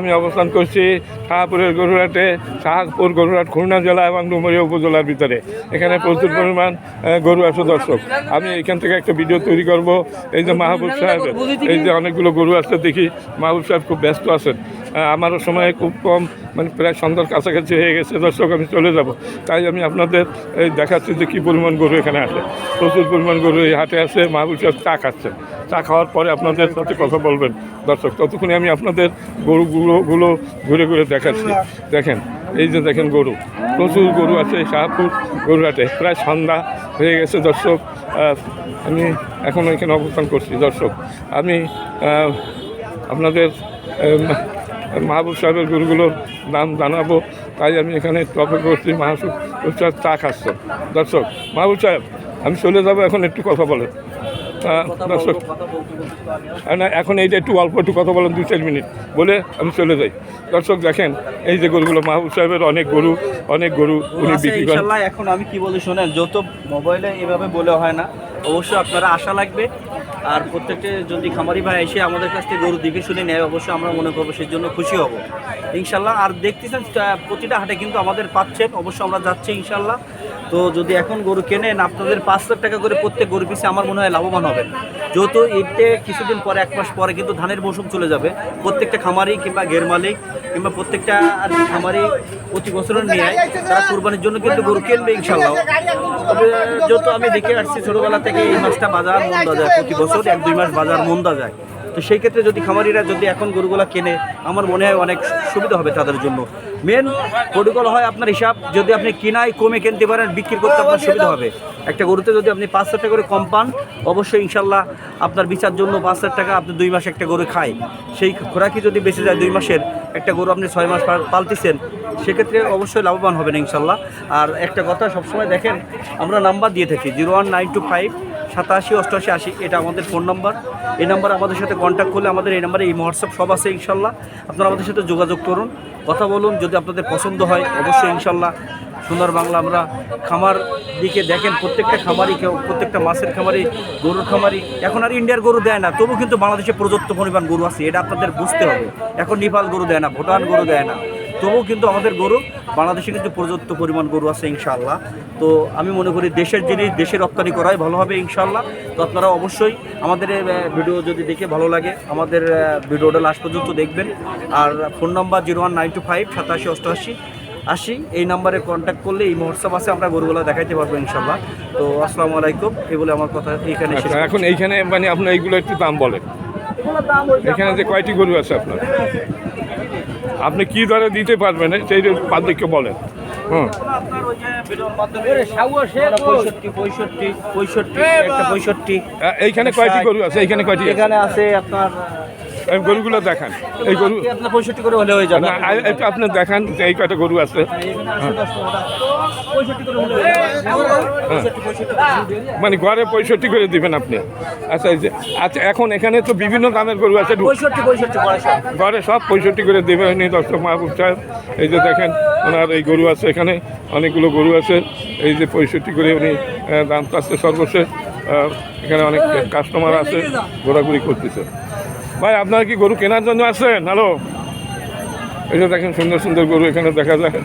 আমি অবস্থান করছি শাহপুরের গরুহাটে। শাহপুর গরুহাট খুলনা জেলা এবং ডুমুরিয়া উপজেলার ভিতরে। এখানে প্রচুর পরিমাণ গরু আছে দর্শক। আমি এখান থেকে একটা ভিডিও তৈরি করব। এই যে মাহবুব সাহেবের এই যে অনেকগুলো গরু আসতে দেখি মাহবুব সাহেব খুব ব্যস্ত আছেন। আমারও সময় খুব কম, মানে প্রায় সন্ধ্যার কাছাকাছি হয়ে গেছে দর্শক, আমি চলে যাব। তাই আমি আপনাদের এই দেখাচ্ছি যে কী পরিমাণ গরু এখানে আসে। প্রচুর পরিমাণ গরু এই হাটে আছে। মাহবুব সাহেব চা খাচ্ছেন। চা খাওয়ার পরে আপনাদের সাথে কথা বলবেন দর্শক। ততক্ষণে আমি আপনাদের গরুগুলো ঘুরে ঘুরে দেখাচ্ছি। দেখেন, এই যে দেখেন গরু, প্রচুর গরু আছে শাহপুর গরুহাটে। প্রায় সন্ধ্যা হয়ে গেছে দর্শক। আমি এখন এখানে অবস্থান করছি দর্শক। আমি আপনাদের মাহবুব সাহেবের গরুগুলোর দাম জানাবো, তাই আমি এখানে অপেক্ষা করছি। মাহবুব সাহেব চা খাচ্ছেন দর্শক। মাহবুব সাহেব, আমি চলে যাবো, এখন একটু কথা বলেন দর্শক। না, এখন এইটা একটু অল্প একটু কথা বলেন, 2-4 মিনিট বলে আমি চলে যাই দর্শক। দেখেন এই যে গরুগুলো, মাহবুব সাহেবের অনেক গরু উনি বিক্রি করেন। এখন আমি কি বলি শোনেন, যত মোবাইলে এভাবে বলে হয় না, অবশ্যই আপনারা আশা লাগবে। আর প্রত্যেকটা যদি খামারি ভাই এসে আমাদের কাছ থেকে গরু দিকে শুনে নেয়, অবশ্যই আমরা মনে করবো সেই জন্য খুশি হব ইনশাল্লাহ। আর দেখতেছেন প্রতিটা হাটে কিন্তু আমাদের পাচ্ছেন, অবশ্যই আমরা যাচ্ছি ইনশাল্লাহ। তো যদি এখন গরু কেনেন, আপনাদের 5 লাখ টাকা করে প্রত্যেক গরু পিছিয়ে আমার মনে হয় লাভবান হবেন। যেহেতু ঈদে কিছুদিন পরে, 1 মাস পরে কিন্তু ধানের মৌসুম চলে যাবে। প্রত্যেকটা খামারি কিংবা ঘের মালিক কিংবা প্রত্যেকটা খামারি প্রতি বছরের নিয়ে তারা কুরবানির জন্য কিন্তু গরু কিনবে ইনশাল্লাহ। তবে যেহেতু আমি দেখে আসছি ছোটোবেলা থেকে এই মাসটা বাজার মন্দা যায়, প্রতি বছর 1-2 মাস বাজার মন্দা যায়। তো সেই ক্ষেত্রে যদি খামারিরা যদি এখন গরুগুলো কেনে, আমার মনে হয় অনেক সুবিধা হবে তাদের জন্য। মেন প্রোটোকল হয় আপনার হিসাব, যদি আপনি কিনায় কমে কিনতে পারেন, বিক্রি করতে আপনার সুবিধা হবে। একটা গরুতে যদি আপনি 5 লাখ টাকা করে কম পান, অবশ্যই ইনশাল্লাহ আপনার বিচার জন্য 5 লাখ টাকা আপনি 2 মাস একটা গরু খায়, সেই খোরাকি যদি বেঁচে যায় 2 মাসের, একটা গরু আপনি 6 মাস পালতেছেন, সেক্ষেত্রে অবশ্যই লাভবান হবেন ইনশাল্লাহ। আর একটা কথা সবসময় দেখেন, আমরা নাম্বার দিয়ে থাকি 01925 87 88 80, এটা আমাদের ফোন নাম্বার। এই নাম্বার আমাদের সাথে কন্ট্যাক্ট করলে আমাদের এই নাম্বারে এই হোয়াটসঅ্যাপ সব আছে ইনশাল্লাহ। আপনারা আমাদের সাথে যোগাযোগ করুন, কথা বলুন। যদি আপনাদের পছন্দ হয় অবশ্যই ইনশাল্লাহ সুন্দর বাংলা আমরা খামার দিকে দেখেন, প্রত্যেকটা খামারি, প্রত্যেকটা মাছের খামারি, গরুর খামারি এখন আর ইন্ডিয়ার গরু দেয় না, তবু কিন্তু বাংলাদেশে পর্যাপ্ত পরিমাণ গরু আছে, এটা আপনাদের বুঝতে হবে। এখন নেপাল গরু দেয় না, ভুটান গরু দেয় না, তবুও কিন্তু আমাদের গরু বাংলাদেশে কিন্তু পর্যাপ্ত পরিমাণ গরু আছে ইনশাআল্লাহ। তো আমি মনে করি দেশের জিনিস দেশে রপ্তানি করাই ভালো হবে ইনশাআল্লাহ। তো আপনারা অবশ্যই আমাদের ভিডিও যদি দেখে ভালো লাগে, আমাদের ভিডিওটা লাস্ট পর্যন্ত দেখবেন। আর ফোন নাম্বার 01925 87 88 80, এই নাম্বারে কন্ট্যাক্ট করলে এই হোয়াটসঅ্যাপ আছে, আমরা গরুগুলো দেখাইতে পারবো ইনশাআল্লাহ। তো আসসালামু আলাইকুম, এই বলে আমার কথা এইখানে শেষ। এখন এইখানে মানে আপনার এইগুলো একটু দাম বলেন। এখানে যে কয়টি গরু আছে আপনার, আপনি কী দরে দিতে পারবেন সেই পাবলিককে বলেন। এইখানে কয়টি গরু আছে? এইখানে কয়টি? এখানে আছে আপনার গরুগুলো দেখান। এই গরু আপনার 65 করে হলে হয়ে যাবে। একটু আপনি দেখান যে এই কয়টা গরু আছে। মানে ঘরে 65 করে দিবেন আপনি? আচ্ছা, এই যে আচ্ছা, এখন এখানে তো বিভিন্ন দামের গরু আছে, ঘরে সব 65 করে দেবেন দর্শক মাহবুব সাহেব। এই যে দেখেন ওনার এই গরু আছে, এখানে অনেকগুলো গরু আছে। এই যে 65 করে উনি দাম চাচ্ছে সর্বশেষ। এখানে অনেক কাস্টমার আছে, ঘোরাঘুরি করতেছে। ভাই, আপনারা কি গরু কেনার জন্য আসছেন? হ্যালো, এই যে দেখেন সুন্দর সুন্দর গরু এখানে দেখা যায়।